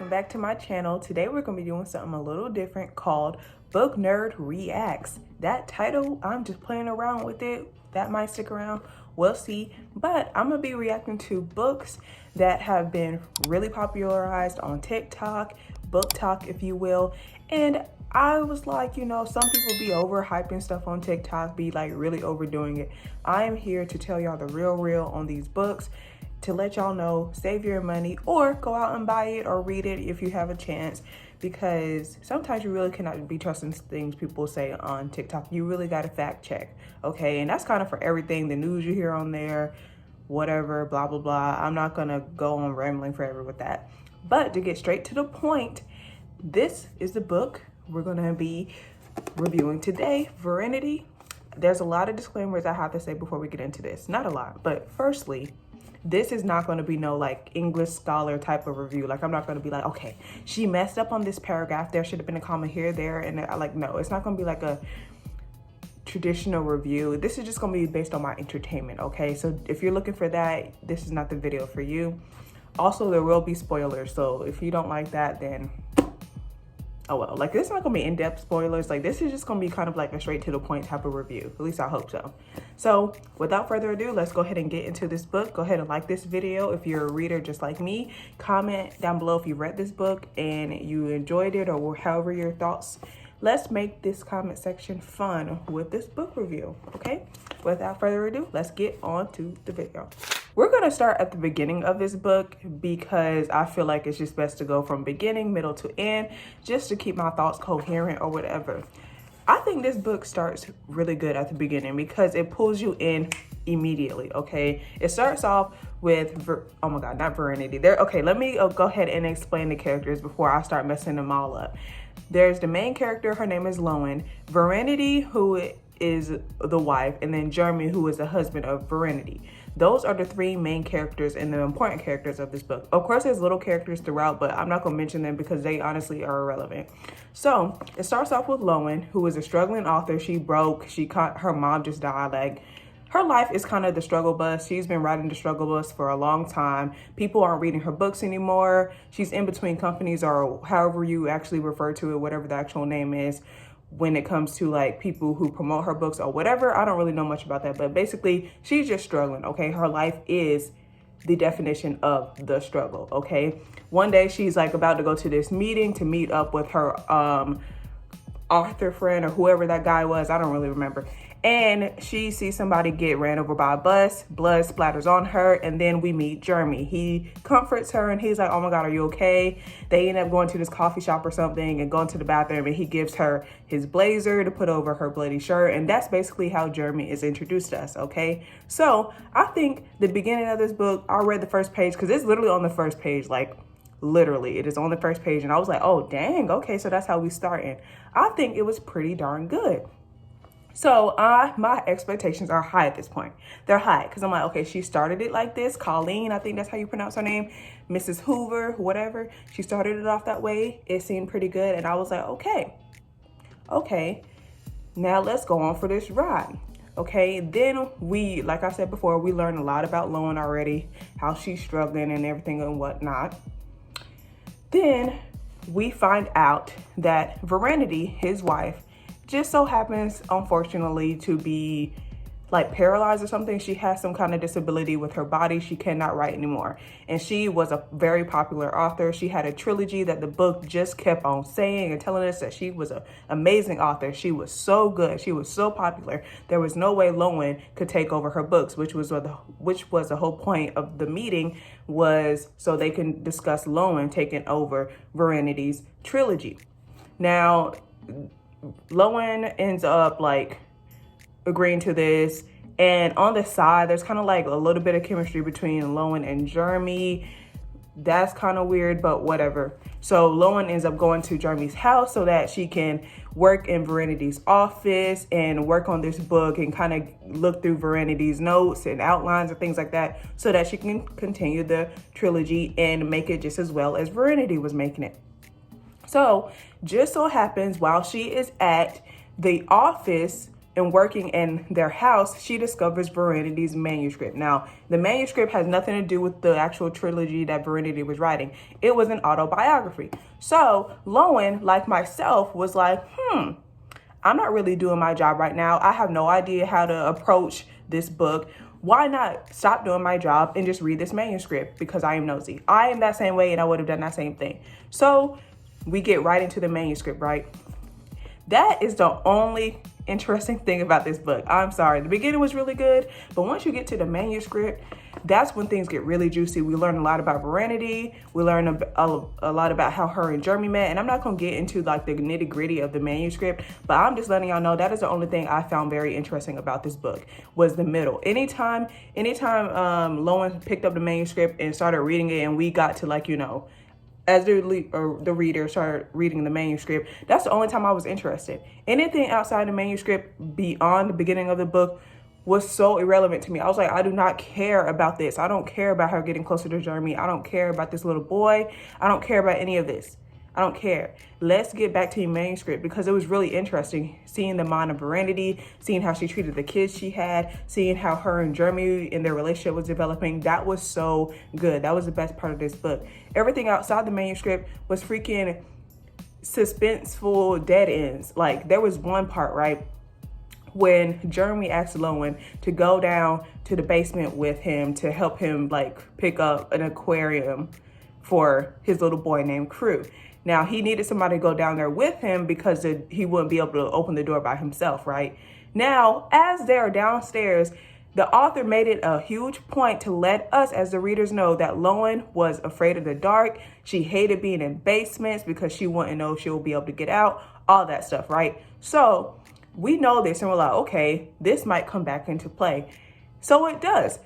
welcome back to my channel. Today we're going to be doing something a little different called Book Nerd Reacts. That title, I'm just playing around with it. That might stick around, we'll see. But I'm going to be reacting to books that have been really popularized on TikTok, book talk if you will. And I was like, you know, some people be overhyping stuff on TikTok, be like really overdoing it. I am here to tell y'all the real on these books, to let y'all know, save your money or go out and buy it or read it if you have a chance, because sometimes you really cannot be trusting things people say on TikTok. You really got to fact check, okay? And that's kind of for everything, the news you hear on there, whatever, blah, blah, blah. I'm not gonna go on rambling forever with that. But to get straight to the point, this is the book we're gonna be reviewing today, VERITY. There's a lot of disclaimers I have to say before we get into this. Not a lot, but firstly, this is not going to be no like English scholar type of review. Like, I'm not going to be like, okay, she messed up on this paragraph, there should have been a comma here, there, and I like, no, it's not going to be like a traditional review. This is just going to be based on my entertainment, okay? So if you're looking for that, this is not the video for you. Also, there will be spoilers, so if you don't like that, then oh well. Like, this is not gonna be in-depth spoilers. Like, this is just gonna be kind of like a straight to the point type of review. At least I hope so. So without further ado, let's go ahead and get into this book. Go ahead and like this video if you're a reader just like me. Comment down below if you read this book and you enjoyed it, or however your thoughts. Let's make this comment section fun with this book review, okay? Without further ado, let's get on to the video. We're gonna start at the beginning of this book because I feel like it's just best to go from beginning, middle to end, just to keep my thoughts coherent or whatever. I think this book starts really good at the beginning because it pulls you in immediately, okay? It starts off with, oh my God, not VERITY. Okay, let me go ahead and explain the characters before I start messing them all up. There's the main character, her name is Lowen, VERITY, who is the wife, and then Jeremy, who is the husband of VERITY. Those are the three main characters and the important characters of this book. Of course, there's little characters throughout, but I'm not gonna mention them because they honestly are irrelevant. So it starts off with Lowen, who is a struggling author. She broke, her mom just died. Like, her life is kind of the struggle bus. She's been riding the struggle bus for a long time. People aren't reading her books anymore. She's in between companies, or however you actually refer to it, whatever the actual name is, when it comes to like people who promote her books or whatever. I don't really know much about that, but basically she's just struggling, okay? Her life is the definition of the struggle, okay? One day she's like about to go to this meeting to meet up with her author friend or whoever that guy was. I don't really remember. And she sees somebody get ran over by a bus, blood splatters on her, and then we meet Jeremy. He comforts her and he's like, oh my God, are you okay? They end up going to this coffee shop or something and going to the bathroom, and he gives her his blazer to put over her bloody shirt. And that's basically how Jeremy is introduced to us, okay? So I think the beginning of this book, I read the first page because it's literally on the first page, like literally it is on the first page. And I was like, oh dang, okay, so that's how we starting. I think it was pretty darn good. So my expectations are high at this point. They're high because I'm like, okay, she started it like this. Colleen, I think that's how you pronounce her name. Mrs. Hoover, whatever. She started it off that way. It seemed pretty good. And I was like, okay, now let's go on for this ride. Okay, then we, like I said before, we learned a lot about Lowen already, how she's struggling and everything and whatnot. Then we find out that VERITY, his wife, just so happens, unfortunately, to be like paralyzed or something. She has some kind of disability with her body. She cannot write anymore. And she was a very popular author. She had a trilogy that the book just kept on saying and telling us that she was an amazing author. She was so good. She was so popular. There was no way Lowen could take over her books, which was the whole point of the meeting, was so they can discuss Lowen taking over VERITY's trilogy. Now, Lowen ends up like agreeing to this, and on the side there's kind of like a little bit of chemistry between Lowen and Jeremy. That's kind of weird, but whatever. So Lowen ends up going to Jeremy's house so that she can work in VERITY's office and work on this book and kind of look through VERITY's notes and outlines and things like that, so that she can continue the trilogy and make it just as well as VERITY was making it. So just so happens while she is at the office and working in their house, she discovers Verinity's manuscript. Now, the manuscript has nothing to do with the actual trilogy that Verinity was writing. It was an autobiography. So Lowen, like myself, was like, I'm not really doing my job right now. I have no idea how to approach this book. Why not stop doing my job and just read this manuscript? Because I am nosy. I am that same way, and I would have done that same thing. So we get right into the manuscript, right? That is the only interesting thing about this book. I'm sorry. The beginning was really good, but once you get to the manuscript, that's when things get really juicy. We learn a lot about Verinity. We learn a lot about how her and Jeremy met. And I'm not going to get into like the nitty gritty of the manuscript, but I'm just letting y'all know that is the only thing I found very interesting about this book was the middle. Anytime Lowen picked up the manuscript and started reading it, and we got to like, as the reader started reading the manuscript, that's the only time I was interested. Anything outside the manuscript beyond the beginning of the book was so irrelevant to me. I was like, I do not care about this. I don't care about her getting closer to Jeremy. I don't care about this little boy. I don't care about any of this. I don't care. Let's get back to the manuscript, because it was really interesting seeing the mind of Verinity, seeing how she treated the kids she had, seeing how her and Jeremy and their relationship was developing. That was so good. That was the best part of this book. Everything outside the manuscript was freaking suspenseful dead ends. Like there was one part, right, when Jeremy asked Lowen to go down to the basement with him to help him like pick up an aquarium for his little boy named Crew. Now, he needed somebody to go down there with him because he wouldn't be able to open the door by himself, right? Now, as they're downstairs, the author made it a huge point to let us as the readers know that Lowen was afraid of the dark. She hated being in basements because she wouldn't know if she would be able to get out, all that stuff, right? So we know this and we're like, okay, this might come back into play. So it does.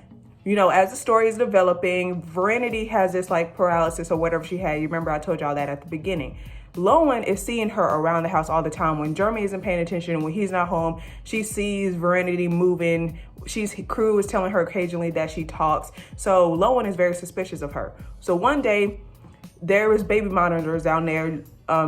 As the story is developing, Verinity has this like paralysis or whatever she had. You remember I told y'all that at the beginning. Lowen is seeing her around the house all the time. When Jeremy isn't paying attention, when he's not home, she sees Verinity moving. Crew is telling her occasionally that she talks. So Lowen is very suspicious of her. So one day there was baby monitors down there.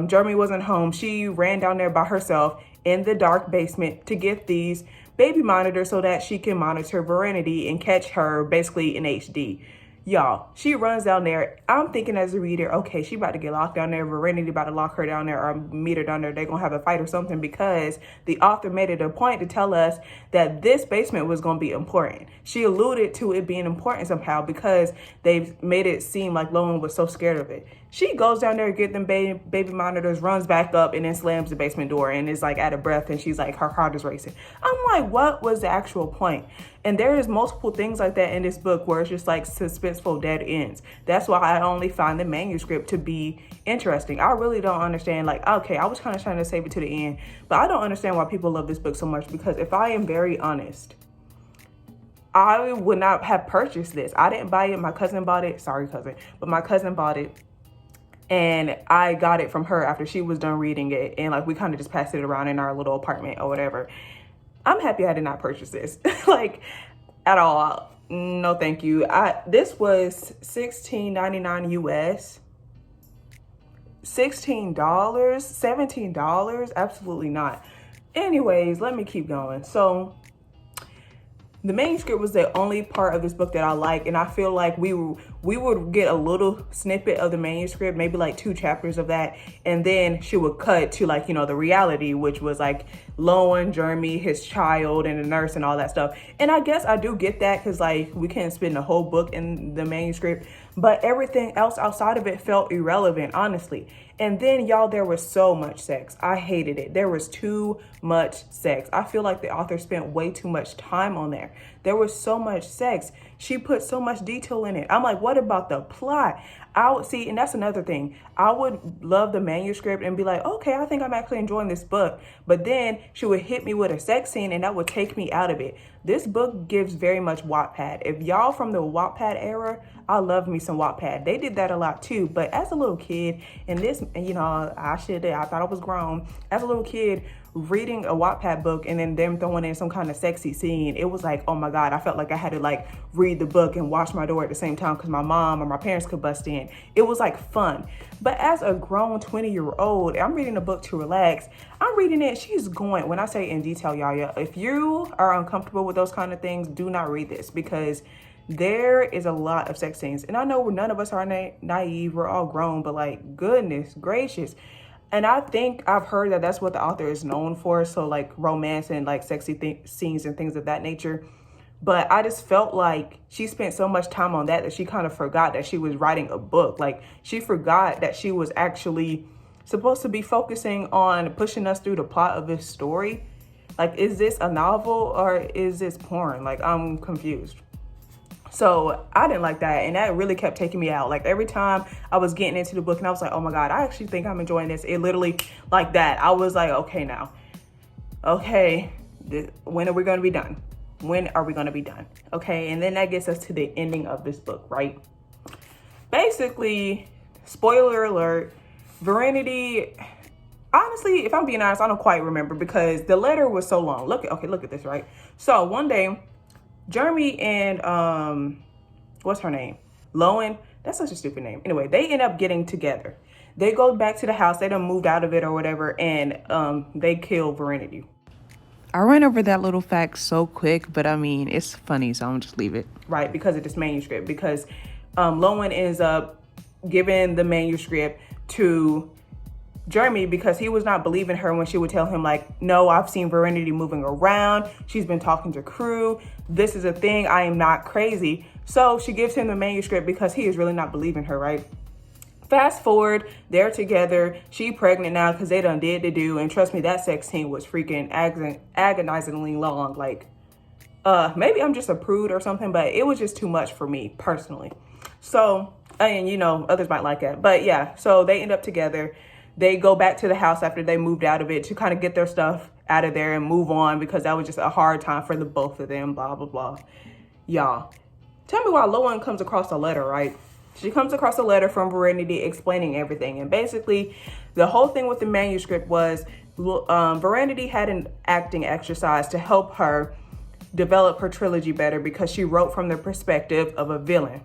Jeremy wasn't home. She ran down there by herself in the dark basement to get these baby monitor so that she can monitor Verinity and catch her basically in HD. Y'all, she runs down there. I'm thinking as a reader, okay, she about to get locked down there. Verinity about to lock her down there or meet her down there. They're going to have a fight or something, because the author made it a point to tell us that this basement was going to be important. She alluded to it being important somehow because they've made it seem like Lowen was so scared of it. She goes down there, get them baby monitors, runs back up, and then slams the basement door and is like out of breath. And she's like, her heart is racing. I'm like, what was the actual point? And there is multiple things like that in this book where it's just like suspenseful dead ends. That's why I only find the manuscript to be interesting. I really don't understand. Like, okay, I was kind of trying to save it to the end, but I don't understand why people love this book so much, because if I am very honest, I would not have purchased this. I didn't buy it. My cousin bought it. Sorry, cousin. But my cousin bought it. And I got it from her after she was done reading it. And like we kind of just passed it around in our little apartment or whatever. I'm happy I did not purchase this. Like at all. No, thank you. This was $16.99 US. $16? $17? Absolutely not. Anyways, let me keep going. So the manuscript was the only part of this book that I like, and I feel like we would get a little snippet of the manuscript, maybe like 2 chapters of that, and then she would cut to like, the reality, which was like Lowen, Jeremy, his child, and the nurse and all that stuff. And I guess I do get that, because like we can't spend the whole book in the manuscript, but everything else outside of it felt irrelevant, honestly. And then, y'all, there was so much sex. I hated it. There was too much sex. I feel like the author spent way too much time on there. There was so much sex. She put so much detail in it. I'm like, what about the plot? I would see, and that's another thing. I would love the manuscript and be like, okay, I think I'm actually enjoying this book. But then she would hit me with a sex scene and that would take me out of it. This book gives very much Wattpad. If y'all from the Wattpad era, I love me some Wattpad. They did that a lot too. But as a little kid, and this, I thought I was grown. As a little kid, reading a Wattpad book and then them throwing in some kind of sexy scene, it was like, oh my God, I felt like I had to like read the book and watch my door at the same time because my mom or my parents could bust in. It was like fun. But as a grown 20-year-old, I'm reading a book to relax. I'm reading it. She's going, when I say in detail, y'all, if you are uncomfortable with those kind of things, do not read this because there is a lot of sex scenes. And I know none of us are naive. We're all grown, but like, goodness gracious. And I think I've heard that that's what the author is known for. So like romance and like sexy scenes and things of that nature. But I just felt like she spent so much time on that she kind of forgot that she was writing a book. Like she forgot that she was actually supposed to be focusing on pushing us through the plot of this story. Like, is this a novel or is this porn? Like, I'm confused. So I didn't like that. And that really kept taking me out. Like every time I was getting into the book and I was like, oh my God, I actually think I'm enjoying this. It literally like that. I was like, okay, now, okay, when are we going to be done? When are we going to be done? Okay. And then that gets us to the ending of this book, right? Basically, spoiler alert, VERITY, honestly, if I'm being honest, I don't quite remember because the letter was so long. Look at this, right? So one day, Jeremy and what's her name? Lowen. That's such a stupid name. Anyway, they end up getting together. They go back to the house. They done moved out of it or whatever, and they kill VERITY. I ran over that little fact so quick, but I mean, it's funny, so I'm gonna just leave it. Right, because of this manuscript. Because Lowen ends up giving the manuscript to Jeremy because he was not believing her when she would tell him like, no, I've seen VERITY moving around. She's been talking to crew. This is a thing. I am not crazy. So she gives him the manuscript because he is really not believing her, right? Fast forward, they're together. She pregnant now because they done did the do. And trust me, that sex scene was freaking agonizingly long. Like, maybe I'm just a prude or something, but it was just too much for me personally. So, and you know, others might like that. But yeah, so they end up together. They go back to the house after they moved out of it to kind of get their stuff out of there and move on because that was just a hard time for the both of them, blah, blah, blah. Y'all, tell me why Lowen comes across a letter, right? She comes across a letter from VERITY explaining everything. And basically, the whole thing with the manuscript was VERITY had an acting exercise to help her develop her trilogy better because she wrote from the perspective of a villain.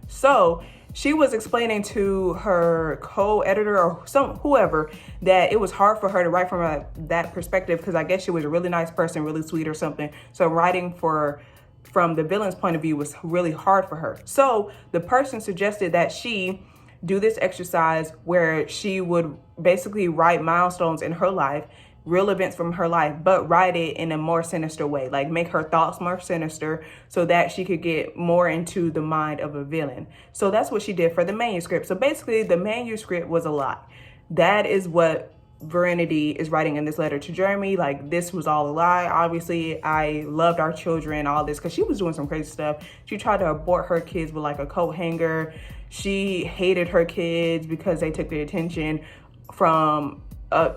So she was explaining to her co-editor or whoever that it was hard for her to write from that perspective because I guess she was a really nice person, really sweet or something. So writing from the villain's point of view was really hard for her. So the person suggested that she do this exercise where she would basically write milestones in her life, real events from her life, but write it in a more sinister way, like make her thoughts more sinister so that she could get more into the mind of a villain. So that's what she did for the manuscript. So basically the manuscript was a lot. That is what VERITY is writing in this letter to Jeremy. Like, this was all a lie. Obviously, I loved our children, all this, because she was doing some crazy stuff. She tried to abort her kids with like a coat hanger. She hated her kids because they took the attention from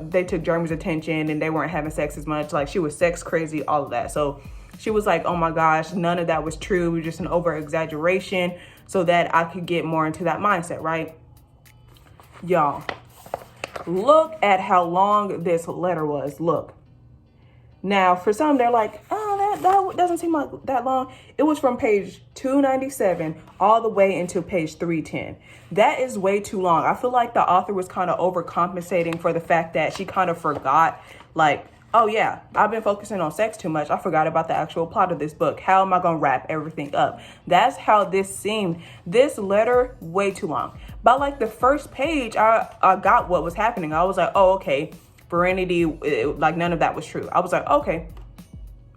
they took Jeremy's attention and they weren't having sex as much. Like, she was sex crazy, all of that. So she was like, oh my gosh, none of that was true. It was just an over exaggeration so that I could get more into that mindset, right? Y'all, look at how long this letter was. Look. Now, for some, they're like, oh, that doesn't seem like that long. It was from page 297 all the way into page 310. That is way too long. I feel like the author was kind of overcompensating for the fact that she kind of forgot, like, oh yeah, I've been focusing on sex too much. I forgot about the actual plot of this book. How am I going to wrap everything up? That's how this seemed. This letter, way too long. By like the first page, I got what was happening. I was like, oh, okay. VERITY, like none of that was true. I was like, okay.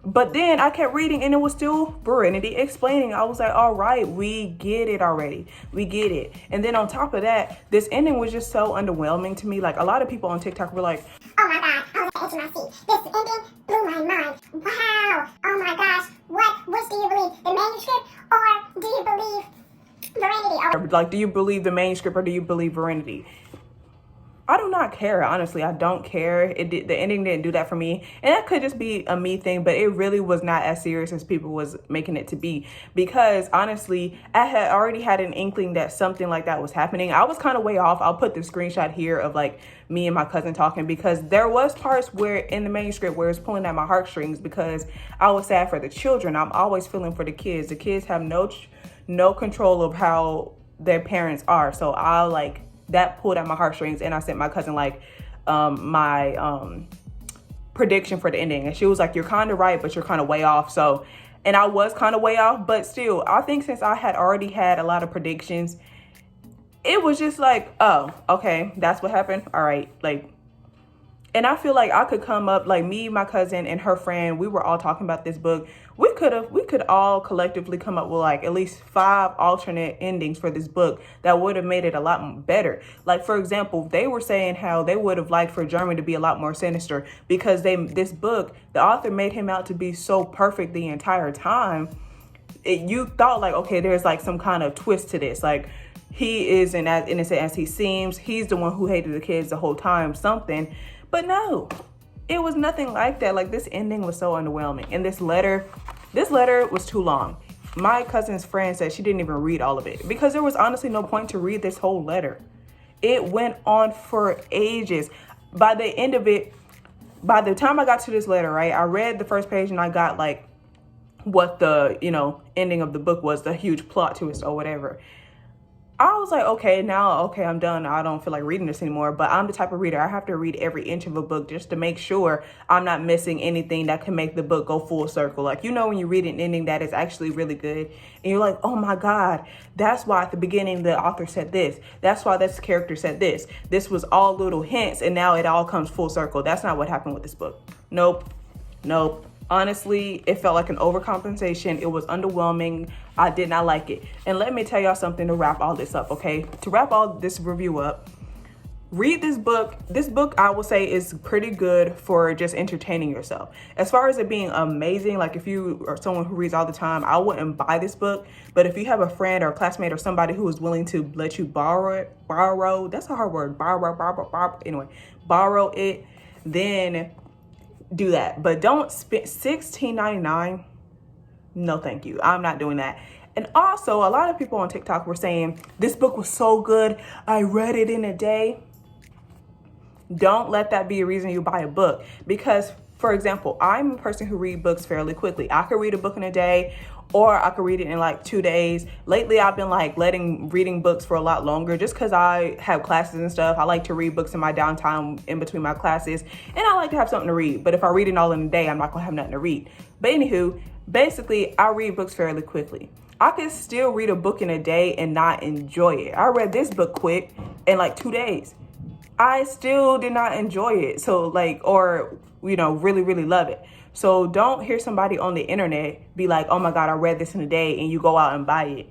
But then I kept reading and it was still VERITY explaining. I was like, all right, we get it already. We get it. And then on top of that, this ending was just so underwhelming to me. Like, a lot of people on TikTok were like, oh my God, I was at the edge of my seat. This ending blew my mind. Wow. Oh my gosh. Which do you believe? The manuscript or do you believe VERITY? like, do you believe the manuscript or do you believe VERITY? I do not not care, honestly. I don't care. The ending didn't do that for me, and that could just be a me thing, but it really was not as serious as people was making it to be, because honestly, I had already had an inkling that something like that was happening. I was kind of way off. I'll put the screenshot here of like me and my cousin talking, because there was parts where in the manuscript where it's pulling at my heartstrings, because I was sad for the children. I'm always feeling for the kids. The kids have no control of how their parents are, so I like that pulled at my heartstrings, and I sent my cousin like my prediction for the ending, and she was like, you're kind of right, but you're kind of way off. So, and I was kind of way off, but still, I think since I had already had a lot of predictions, it was just like, oh, okay, that's what happened. All right, like, and I feel like I could come up, like me, my cousin, and her friend, we were all talking about this book. We could all collectively come up with like at least 5 alternate endings for this book that would have made it a lot better. Like, for example, they were saying how they would have liked for German to be a lot more sinister, because this book, the author made him out to be so perfect the entire time. You thought like, okay, there's like some kind of twist to this. Like, he isn't as innocent as he seems. He's the one who hated the kids the whole time, something. But no, it was nothing like that. Like, this ending was so underwhelming. And this letter was too long. My cousin's friend said she didn't even read all of it, because there was honestly no point to read this whole letter. It went on for ages. By the end of it, by the time I got to this letter, right, I read the first page and I got like what the, ending of the book was, the huge plot twist or whatever. I was like, okay, I'm done. I don't feel like reading this anymore. But I'm the type of reader, I have to read every inch of a book just to make sure I'm not missing anything that can make the book go full circle. Like, when you read an ending that is actually really good and you're like, oh my God, that's why at the beginning the author said this. That's why this character said this. This was all little hints and now it all comes full circle. That's not what happened with this book. Nope. Honestly, it felt like an overcompensation. It was underwhelming. I did not like it. And let me tell y'all something to wrap all this up, okay? To wrap all this review up, read this book. This book, I will say, is pretty good for just entertaining yourself. As far as it being amazing, like if you are someone who reads all the time, I wouldn't buy this book. But if you have a friend or a classmate or somebody who is willing to let you borrow, that's a hard word, borrow it, then do that. But don't spend $16.99. No, thank you. I'm not doing that. And also, a lot of people on TikTok were saying, this book was so good, I read it in a day. Don't let that be a reason you buy a book. Because, for example, I'm a person who reads books fairly quickly. I could read a book in a day, or I could read it in like 2 days. Lately, I've been like reading books for a lot longer just because I have classes and stuff. I like to read books in my downtime in between my classes, and I like to have something to read. But if I read it all in a day, I'm not gonna have nothing to read. But anywho, basically, I read books fairly quickly. I could still read a book in a day and not enjoy it. I read this book quick in like 2 days. I still did not enjoy it. So like, or, really, really love it. So don't hear somebody on the internet be like, oh my God, I read this in a day, and you go out and buy it.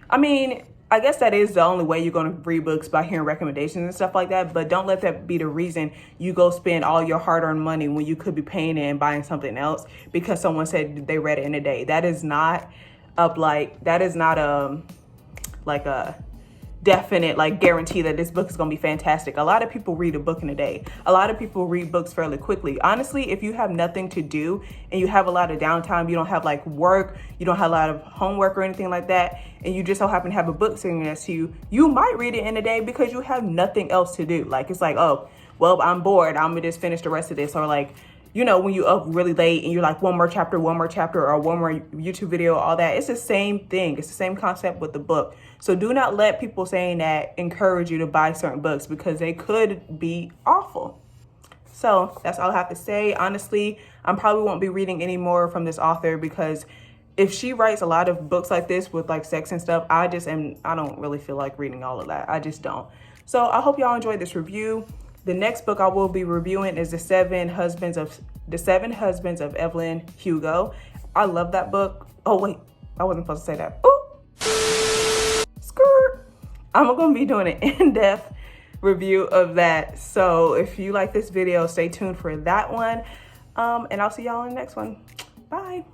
I mean, I guess that is the only way you're going to read books, by hearing recommendations and stuff like that. But don't let that be the reason you go spend all your hard-earned money when you could be paying it and buying something else because someone said they read it in a day. That is not a definite guarantee that this book is going to be fantastic. A lot of people read a book in a day. A lot of people read books fairly quickly. Honestly, if you have nothing to do and you have a lot of downtime, you don't have work, you don't have a lot of homework or anything like that, and you just so happen to have a book sitting next to you, you might read it in a day because you have nothing else to do. It's like, oh, well, I'm bored, I'm gonna just finish the rest of this. Or when you up really late and you're like, one more chapter, or one more YouTube video, all that. It's the same thing. It's the same concept with the book. So do not let people saying that encourage you to buy certain books, because they could be awful. So that's all I have to say. Honestly, I probably won't be reading any more from this author, because if she writes a lot of books like this with sex and stuff, I don't really feel like reading all of that. I just don't. So I hope y'all enjoyed this review. The next book I will be reviewing is The Seven Husbands of Evelyn Hugo. I love that book. Oh wait, I wasn't supposed to say that. Ooh, skirt. I'm gonna be doing an in-depth review of that. So if you like this video, stay tuned for that one. And I'll see y'all in the next one. Bye.